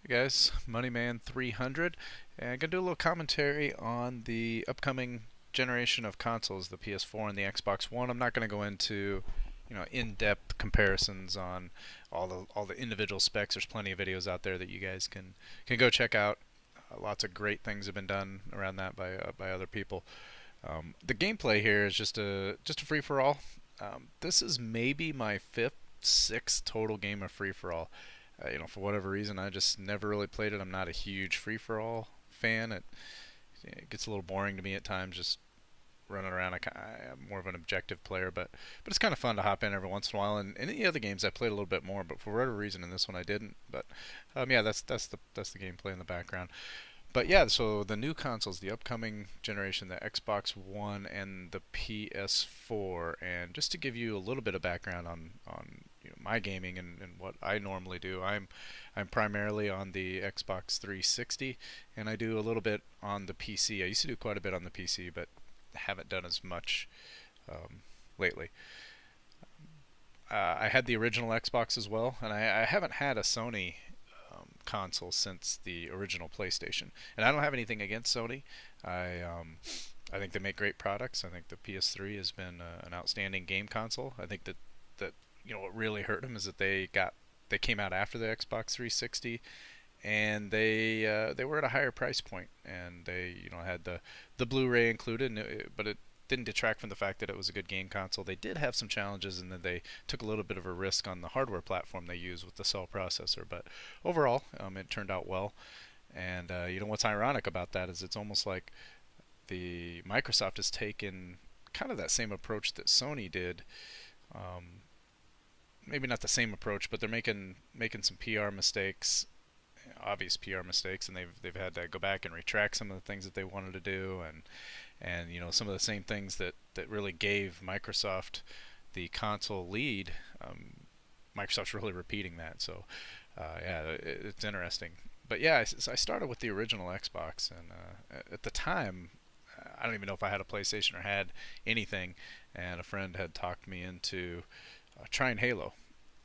Hey guys, Moneyman 300, and I'm gonna do a little commentary on the upcoming generation of consoles, the PS4 and the Xbox One. I'm not gonna go into, in-depth comparisons on all the individual specs. There's plenty of videos out there that you guys can go check out. Lots of great things have been done around that by other people. The gameplay here is just a free for all. This is maybe my fifth, sixth total game of free for all. For whatever reason, I just never really played it. I'm not a huge free for all fan. It gets a little boring to me at times, just running around. I'm more of an objective player, but it's kind of fun to hop in every once in a while. And in the other games, I played a little bit more, but for whatever reason, in this one, I didn't. But yeah, that's the gameplay in the background. But yeah, so the new consoles, the upcoming generation, the Xbox One and the PS4, and just to give you a little bit of background on my gaming and what I normally do, I'm primarily on the Xbox 360, and I do a little bit on the PC. I used to do quite a bit on the PC, but haven't done as much lately. I had the original Xbox as well, and I haven't had a Sony console since the original PlayStation. And I don't have anything against Sony. I think they make great products. I think the PS3 has been an outstanding game console. I think that what really hurt them is that they came out after the Xbox 360, and they were at a higher price point, and they had the Blu-ray included, but it didn't detract from the fact that it was a good game console. They did have some challenges, and then they took a little bit of a risk on the hardware platform they use with the cell processor. But overall, it turned out well. And what's ironic about that is it's almost like the Microsoft has taken kind of that same approach that Sony did. Um, Maybe not the same approach, but they're making some PR mistakes, obvious PR mistakes, and they've had to go back and retract some of the things that they wanted to do, and some of the same things that really gave Microsoft the console lead. Microsoft's really repeating that, so yeah, it's interesting. But yeah, I started with the original Xbox, and at the time, I don't even know if I had a PlayStation or had anything, and a friend had talked me into trying Halo,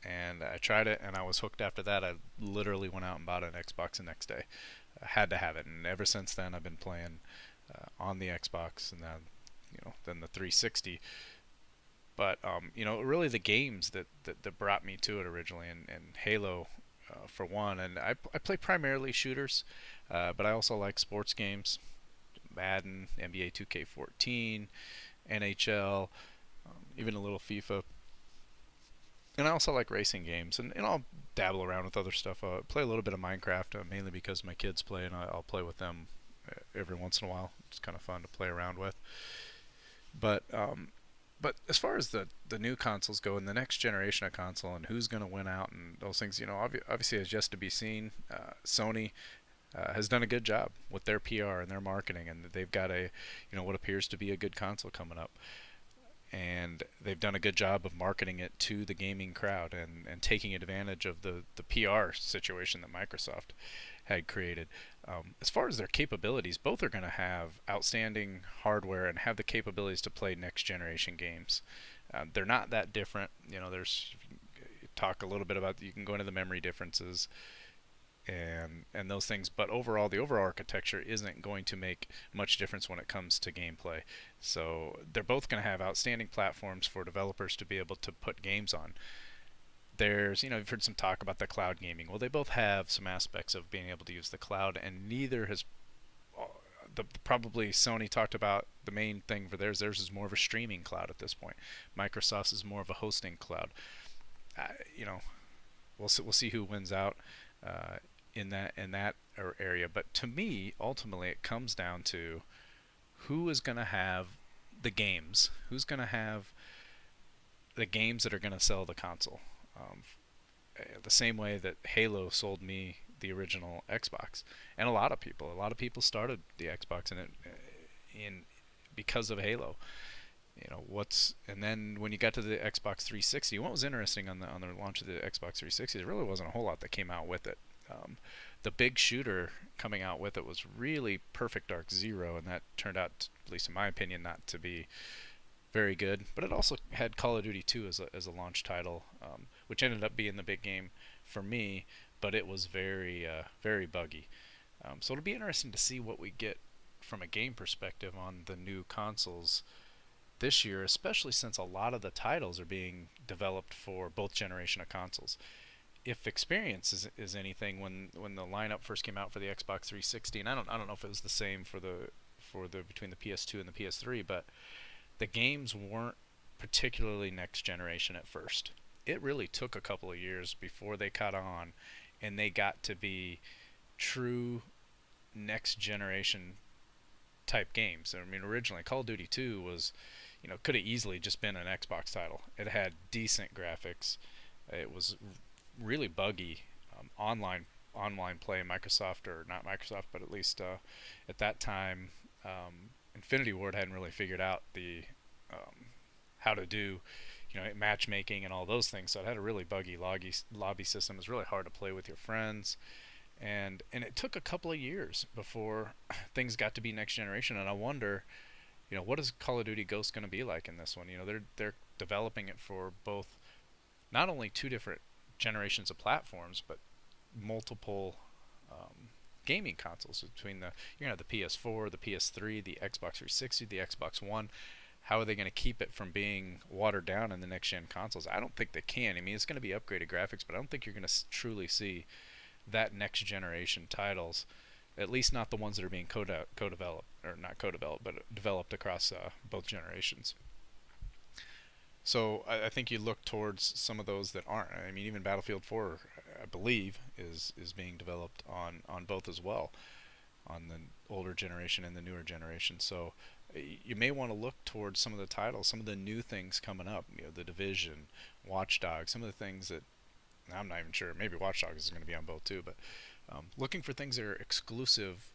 and I tried it, and I was hooked after that. I literally went out and bought an Xbox the next day. I had to have it, and ever since then I've been playing on the Xbox, and then the 360. But really the games that brought me to it originally, and Halo for one. And I play primarily shooters, but I also like sports games, Madden, NBA 2K14, NHL, even a little FIFA. And I also like racing games, and I'll dabble around with other stuff. I play a little bit of Minecraft, mainly because my kids play, and I'll play with them every once in a while. It's kind of fun to play around with. But but as far as the new consoles go, and the next generation of console, and who's going to win out, and those things, obviously is just to be seen. Sony has done a good job with their PR and their marketing, and they've got what appears to be a good console coming up, and they've done a good job of marketing it to the gaming crowd, and taking advantage of the PR situation that Microsoft had created. As far as their capabilities, both are going to have outstanding hardware and have the capabilities to play next generation games. They're not that different. There's talk a little bit about, you can go into the memory differences and those things, but overall the overall architecture isn't going to make much difference when it comes to gameplay. So they're both going to have outstanding platforms for developers to be able to put games on. You've heard some talk about the cloud gaming. Well, they both have some aspects of being able to use the cloud, and neither has probably Sony talked about the main thing for theirs is more of a streaming cloud at this point. Microsoft's is more of a hosting cloud. Uh, you know, we'll see who wins out uh, in that area. But to me, ultimately, it comes down to who is going to have the games. Who's going to have the games that are going to sell the console? Um, the same way that Halo sold me the original Xbox, and a lot of people started the Xbox in because of Halo. And then when you got to the Xbox 360, what was interesting on the launch of the Xbox 360, there really wasn't a whole lot that came out with it. Um, the big shooter coming out with it was really Perfect Dark Zero, and that turned out, at least in my opinion, not to be very good. But it also had Call of Duty 2 as a launch title, which ended up being the big game for me, but it was very buggy. So it'll be interesting to see what we get from a game perspective on the new consoles this year, especially since a lot of the titles are being developed for both generation of consoles. If experience is anything, when the lineup first came out for the Xbox 360, and I don't know if it was the same for the between the PS2 and the PS3, but the games weren't particularly next generation at first. It really took a couple of years before they caught on, and they got to be true next generation type games. I mean, originally Call of Duty 2 was, could have easily just been an Xbox title. It had decent graphics. It was really buggy online play. Microsoft, or not Microsoft, but at least at that time, Infinity Ward hadn't really figured out the how to do matchmaking and all those things. So it had a really buggy lobby system. It was really hard to play with your friends, and it took a couple of years before things got to be next generation. And I wonder, what is Call of Duty Ghost going to be like in this one? They're developing it for both, not only two different generations of platforms, but multiple gaming consoles between you're gonna have the PS4, the PS3, the Xbox 360, the Xbox One. How are they going to keep it from being watered down in the next gen consoles? I don't think they can. I mean, it's going to be upgraded graphics, but I don't think you're going to truly see that next generation titles, at least not the ones that are being co-developed, or not co-developed, but developed across both generations. So I think you look towards some of those that aren't. I mean, even Battlefield 4, I believe, is being developed on both as well, on the older generation and the newer generation. So you may want to look towards some of the titles, some of the new things coming up. The Division, Watch Dogs, some of the things that I'm not even sure. Maybe Watch Dogs is going to be on both too, but looking for things that are exclusive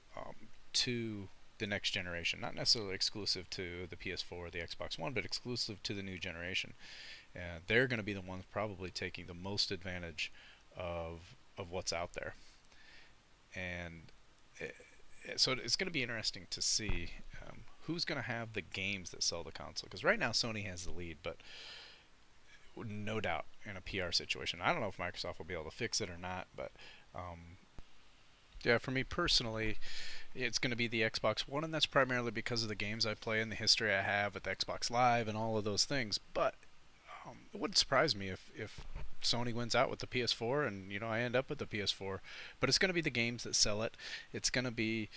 to the next generation, not necessarily exclusive to the PS4 or the Xbox One, but exclusive to the new generation. And they're going to be the ones probably taking the most advantage of what's out there. And so it's going to be interesting to see who's going to have the games that sell the console. Because right now Sony has the lead, but no doubt in a PR situation. I don't know if Microsoft will be able to fix it or not, but yeah, for me personally, it's going to be the Xbox One, and that's primarily because of the games I play and the history I have with Xbox Live and all of those things. But it wouldn't surprise me if Sony wins out with the PS4 and I end up with the PS4. But it's going to be the games that sell it. It's going to be,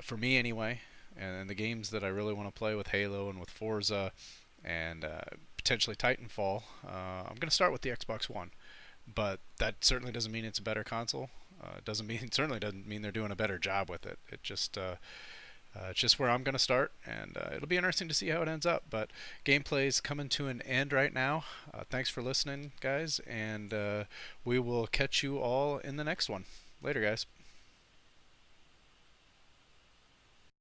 for me anyway, and the games that I really want to play with Halo and with Forza and potentially Titanfall. I'm going to start with the Xbox One, but that certainly doesn't mean it's a better console. Certainly doesn't mean they're doing a better job with it. It's just where I'm going to start, and it'll be interesting to see how it ends up. But gameplay's coming to an end right now. Thanks for listening, guys, and we will catch you all in the next one. Later, guys.